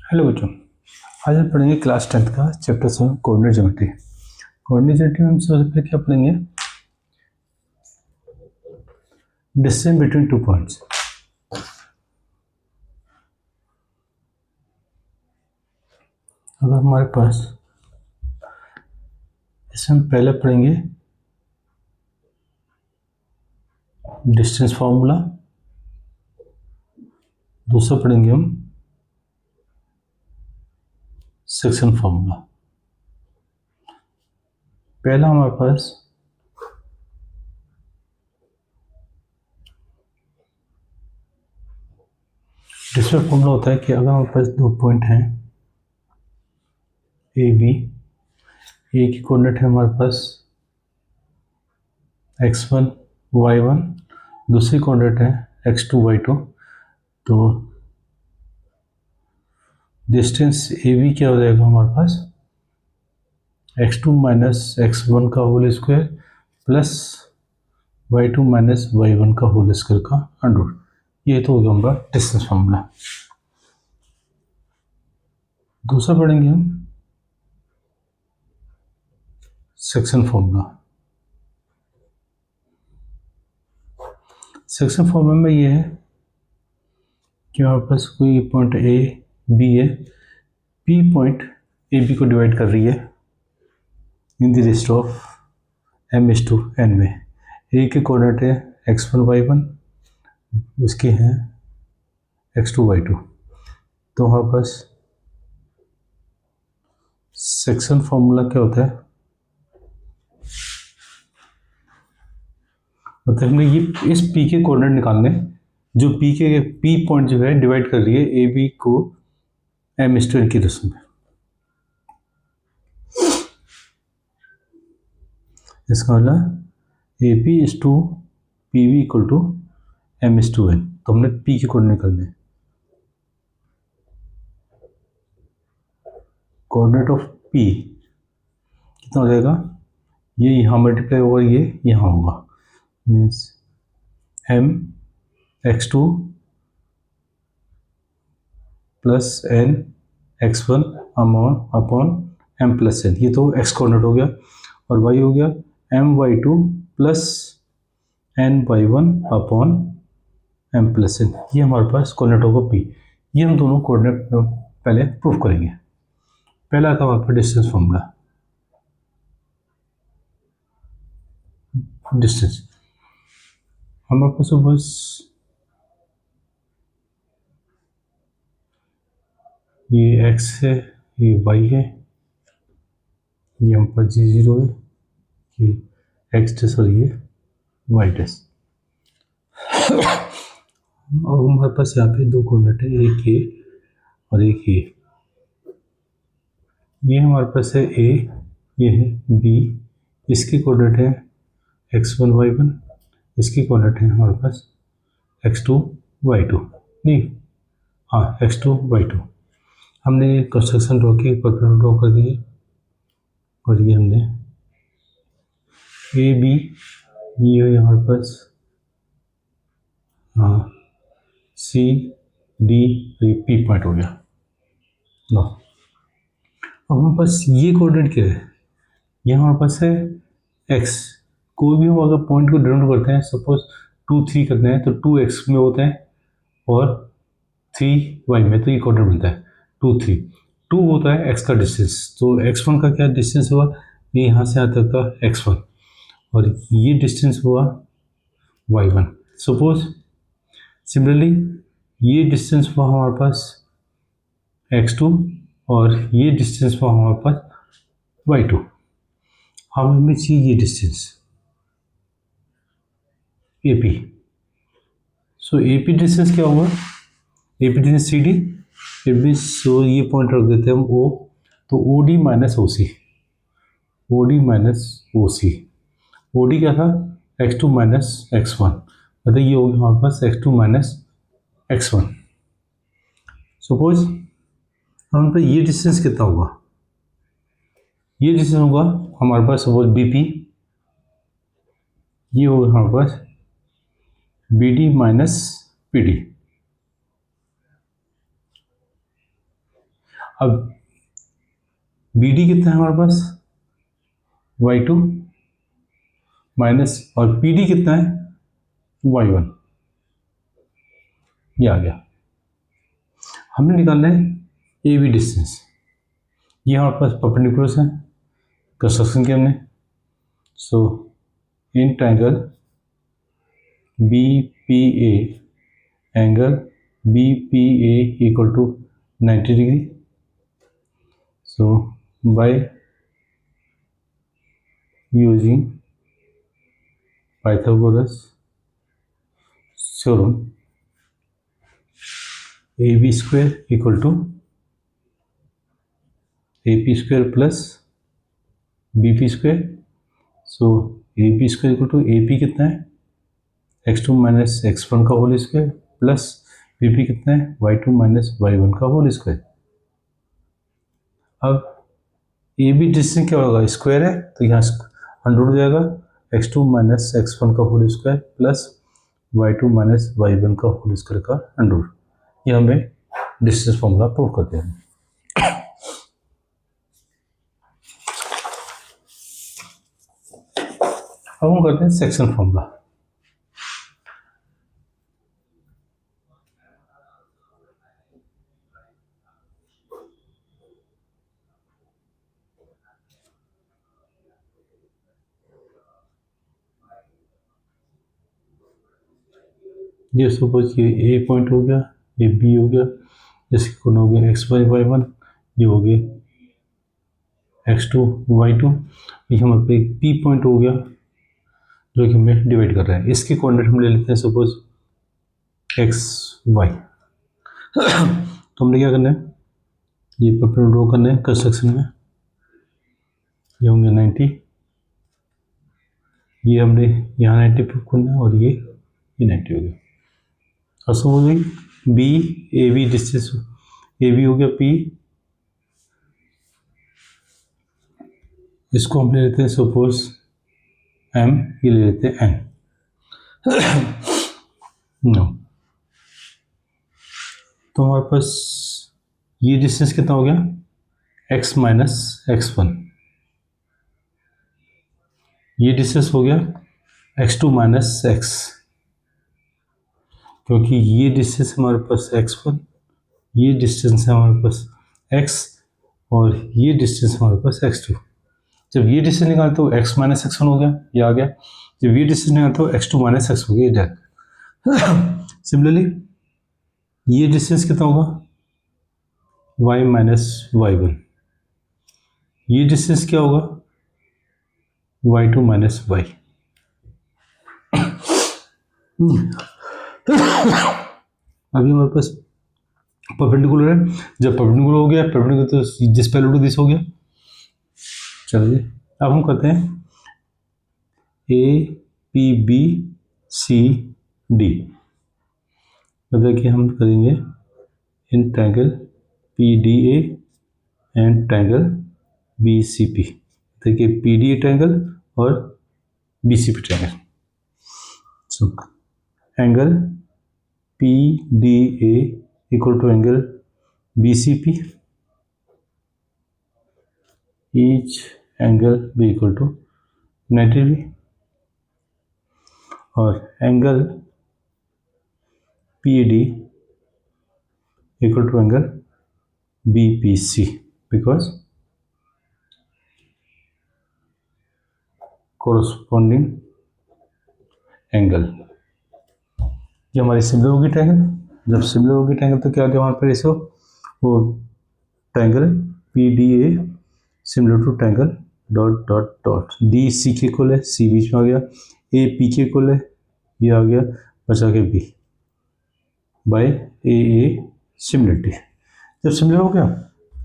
Hello बच्चों, आज हम पढ़ेंगे क्लास 10th का chapter 7 coordinate geometry. Coordinate geometry में हम सबसे पहले क्या पढ़ेंगे? Distance between two points. अब हमारे पास इसमें हम पहले पढ़ेंगे डिस्टेंस फार्मूला, दूसरा पढ़ेंगे हम सेक्शन फार्मूला। पहला हमारे पास डिस्टेंस फार्मूला होता है कि अगर हमारे पास दो पॉइंट हैं ए बी, ए की कोऑर्डिनेट है हमारे पास x1 y1, दूसरी कोऑर्डिनेट है x2 y2, तो डिस्टेंस ए बी क्या हो जाएगा हमारे पास x2 माइनस x1 का whole square plus y2 minus y1 का होल स्क्वायर का अंडर। ये तो हो गया हमारा डिस्टेंस फार्मूला। दूसरा पढ़ेंगे हम सेक्शन फार्मूला। सेक्शन फार्मूला में ये है कि हमारे पास कोई पॉइंट ए बी है, पी पॉइंट ए बी को डिवाइड कर रही है in the ratio of m/n में। ए के कोऑर्डिनेट है x1 y1, उसके हैं x2 y2। तो हमारे पास सेक्शन फार्मूला क्या होता है, मतलब हमें ये इस p के कोऑर्डिनेट निकालने, जो p पॉइंट जो है डिवाइड कर रही है ए बी को m/n की रेशियो में। इसका मतलब A P is to P B equal to m/n। तो हमने p के कोऑर्डिनेट निकालने, कोऑर्डिनेट ऑफ p कितना हो जाएगा, ये यहाँ मल्टीप्लाई होगा, ये यहाँ होगा, means m(x2) plus n(x1) upon m+n। ये तो x कोऑर्डिनेट हो गया, और y हो गया m(y2) plus n(y1) upon m+n। ये हमारे पास कोऑर्डिनेट होगा p। ये हम दोनों कोऑर्डिनेट पहले प्रूफ करेंगे। पहला था हमारे पास डिस्टेंस फॉर्मूला। डिस्टेंस हमारे पास बस ये x है, ये y है, ये हम पास g0 है, ये x डैश और ये y डैश। और हमारे पास यहाँ पे दो कोऑर्डिनेट है, एक ये और एक ये हमारे पास है a, ये है b, इसकी कोऑर्डिनेट है x1 y1, इसकी कोऑर्डिनेट है हमारे पास x2 y2, नहीं हाँ x2 y2। हमने कंस्ट्रक्शन ड्रॉ की, परपेंडिकुलर ड्रॉ कर दिए, और ये हमने ए बी, ये हमारे पास हाँ सी डी, पी पॉइंट हो गया ना। अब हमारे पास ये कोऑर्डिनेट क्या है, ये हमारे पास है x। कोई भी हम अगर पॉइंट को डिनोट करते हैं, सपोज 2 3 करते हैं तो 2x में होते हैं और 3y में, तो ये कोऑर्डिनेट बनता है 2 3। 2 होता है x का डिस्टेंस, तो x1 का क्या डिस्टेंस हुआ, ये यहाँ से यहाँ तक का x1, और ये डिस्टेंस हुआ y1। सपोज सिमिलरली ये डिस्टेंस हुआ हमारे पास x2, और ये डिस्टेंस हुआ हमारे पास y2। हमें चाहिए ये डिस्टेंस AP। सो AP डिस्टेंस क्या होगा, AP distance CD, it means so ये पॉइंट रख देते हैं हम O, तो OD minus OC, OD minus OC। OD क्या था x2 माइनस x1, मतलब ये होगा हमारे पास x2 माइनस x1। सपोज हम पे ये डिस्टेंस कितना होगा, ये डिस्टेंस होगा हमारे पास सपोज BP, ये होगा हमारे पास BD माइनस PD। अब बी डी कितना है हमारे पास, y2 माइनस, और पी डी कितना है, y1, ये आ गया। हमने निकालना है ए बी डिस्टेंस, ये हमारे पास परपेंडिकुलर्स हैं, कंस्ट्रक्शन किया हमने। So in triangle B P A, angle B P A equal to 90 degree. So by using Pythagoras theorem, A B square equal to A P square plus B P square. So A P square equal to A P कितना है, x2 minus x1 का whole square, plus B P कितना है, y2 minus y1 का whole square. अब ए B distance क्या होगा, square है तो यहाँ अंडर हो जाएगा, x2 माइनस x1 का whole square plus y2 minus y1 का होल स्क्वायर का अंडर। ये हमें डिस्टेंस फॉर्मूला प्रूव करते हैं। अब हम करते हैं सेक्शन फॉर्मूला। ये सपोज ये ए पॉइंट हो गया, ये बी हो गया, इसके कोण हो गया एक्स वाई वाई वन, ये हो गया x2 y2, ये हमारे पे एक पी पॉइंट हो गया जो कि हमें डिवाइड कर रहा है। इसके कोऑर्डिनेट हम ले लेते हैं सपोज एक्स वाई। तो हमने क्या करना है, ये परपेंडिकुलर ड्रॉ करना है कंस्ट्रक्शन में, ये होंगे 90, ये हमने यहाँ 90 प्रूव करना है, और ये 90 हो गया। और suppose B A B distance, A B हो गया पी, इसको हम ले लेते हैं सपोज एम, ये ले लेते हैं एन। नो, तो हमारे पास ये डिस्टेंस कितना हो गया, x माइनस x1, ये डिस्टेंस हो गया x2 माइनस x, क्योंकि ये डिस्टेंस हमारे पास x1, ये डिस्टेंस है हमारे पास x, और ये डिस्टेंस हमारे पास x2। जब ये डिस्टेंस निकालते तो x माइनस x1 हो गया, ये आ गया। जब ये डिस्टेंस निकालते तो x2 माइनस x हो गया, ये डायरेक्ट। सिमिलरली ये डिस्टेंस कितना होगा, y माइनस y1, ये डिस्टेंस क्या होगा, y2 माइनस y। अभी हमारे पास परपेंडिकुलर है, जब परपेंडिकुलर हो गया, परपेंडिकुलर तो जिस पैरेलल टू दिस हो गया। चलिए अब हम करते हैं A P B C D, मतलब कि हम करेंगे in triangle P D A and triangle B C P. देखिए पी डी ए ट्रायंगल और B C P triangle. So angle P D A equal to angle B C P, each angle B equal to 90 degree, और angle P D equal to angle B P C, because corresponding angle. ये हमारी similar होगी triangle. जब similar होगी triangle तो क्या हो गया हमारे पास, इसको वो triangle P D A similar to triangle dot dot dot, D C के इक्वल है, सी बीच में आ गया, ए पी के इक्वल है, ये आ गया, बचा के बी बाय ए सिमिलरिटी। जब सिमिलर हो गया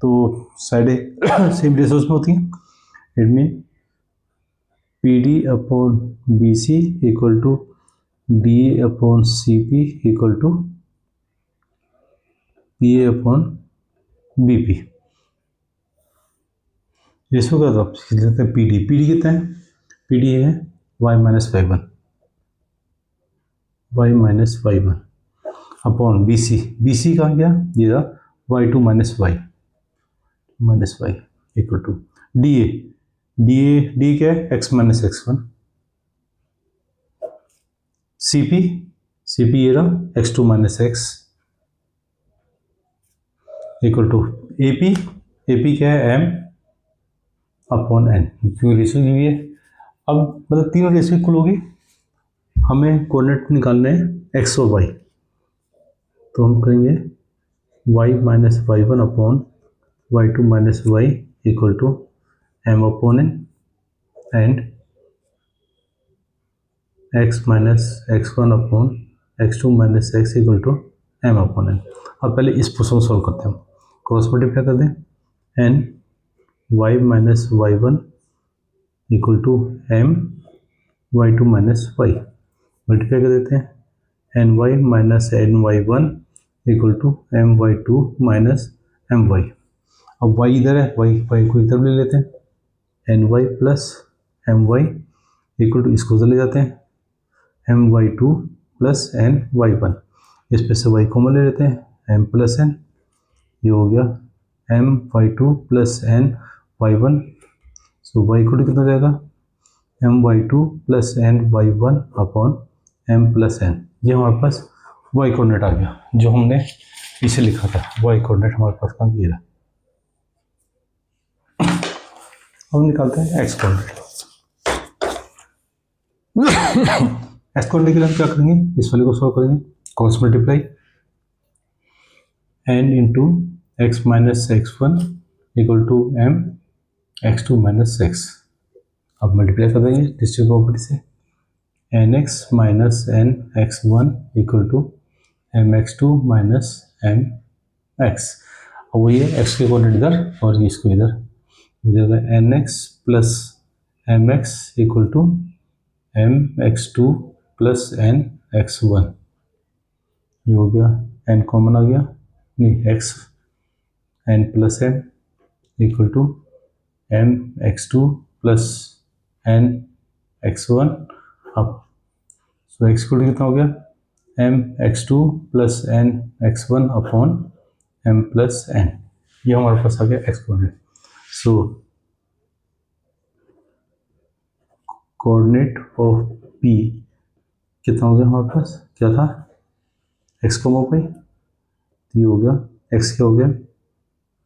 तो साइडें सेम रेशोज में होती हैं, it mean P D upon B C equal to D A upon C P equal to P A upon B P. Ratio का तो आप लिख लेते हैं पी डी कितना है, पी डी है Y minus Y one, Y minus Y one upon B C कहाँ गया, ये रहा y2 minus Y, minus Y equal to D A, D क्या है, X minus X one, C P ये रहा X two minus X equal to A P क्या है, एम अपॉन एन, क्योंकि रेशियो दी हुई है। अब मतलब तीनों रेशियो इक्वल होगी, हमें कोऑर्डिनेट निकालने हैं एक्स और वाई, तो हम करेंगे Y minus Y one upon Y two minus Y equal to M upon N and X minus X one upon X two minus X equal to M upon N. अब पहले इस portion solve करते हैं, cross multiply कर दें, N Y minus Y one equal to M Y two minus Y, multiply कर देते हैं, N Y minus N Y one equal to M Y two minus M Y. अब Y इधर है, वाई को इधर ले लेते हैं, N Y plus M Y equal to, इसको उधर ले जाते हैं, M Y two plus N Y one, इस पे से वाई कॉमन ले लेते हैं, एम प्लस एन, ये हो गया M Y two plus N Y one, so Y equal to कितना हो जाएगा, M Y two plus N Y one upon M plus N. ये हमारे पास वाई कोऑर्डिनेट आ गया, जो हमने पीछे लिखा था, वाई कोऑर्डिनेट हमारे पास कहाँ गया। अब निकालते हैं एक्स कोऑर्डिनेट। एक्स कोऑर्डिनेट के लिए हम क्या करेंगे, इस वाले को सॉल्व करेंगे, cross multiply N into X minus X one equal to M X two minus X. अब मल्टीप्लाई कर देंगे डिस्ट्रीब्यूटिव प्रॉपर्टी से, N X minus N X one equal to M X two minus M X. अब वो ये x के coordinate इधर और इसको इधर हो जाएगा, N X plus M X equal to M X two plus N X one, ये हो गया, एन कॉमन आ गया, नहीं X, N plus N equal to M X two plus N X one. अब सो एक्स इक्वल टू कितना हो गया, M X two plus N X one upon M plus N, ये हमारे पास आ गया X coordinate. So coordinate of P कितना हो गया हमारे पास, क्या था, एक्स को पाई, तो ये हो गया, एक्स क्या हो गया,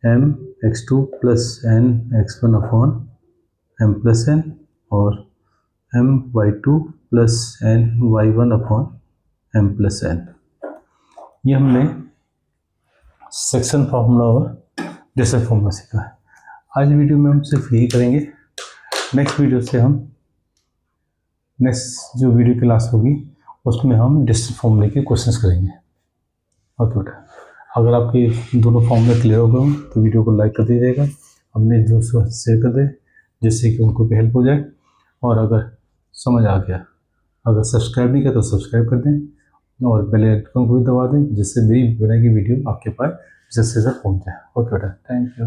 M X two plus N X one upon M plus N और M Y two plus N Y one upon M plus N. ये हमने सेक्शन फार्मूला और डिस्टेंस फार्मूला सीखा है। आज वीडियो में हम सिर्फ यही करेंगे, नेक्स्ट वीडियो से हम नेक्स्ट जो वीडियो क्लास होगी उसमें हम डिस्टेंस फार्मूले के क्वेश्चंस करेंगे। ओके बेटा, अगर आपके दोनों फार्मूले क्लियर हो गए हों तो वीडियो को लाइक कर दीजिएगा, अपने दोस्तों से शेयर कर दें जिससे कि उनको भी हेल्प हो जाए, और अगर समझ आ गया, अगर सब्सक्राइब नहीं किया तो सब्सक्राइब कर दें और बेल आइकन को भी दबा दें, जिससे मेरी बनाई गई वीडियो आपके पास जल्द से जल्द पहुँच जाए। ओके बेटा, थैंक यू।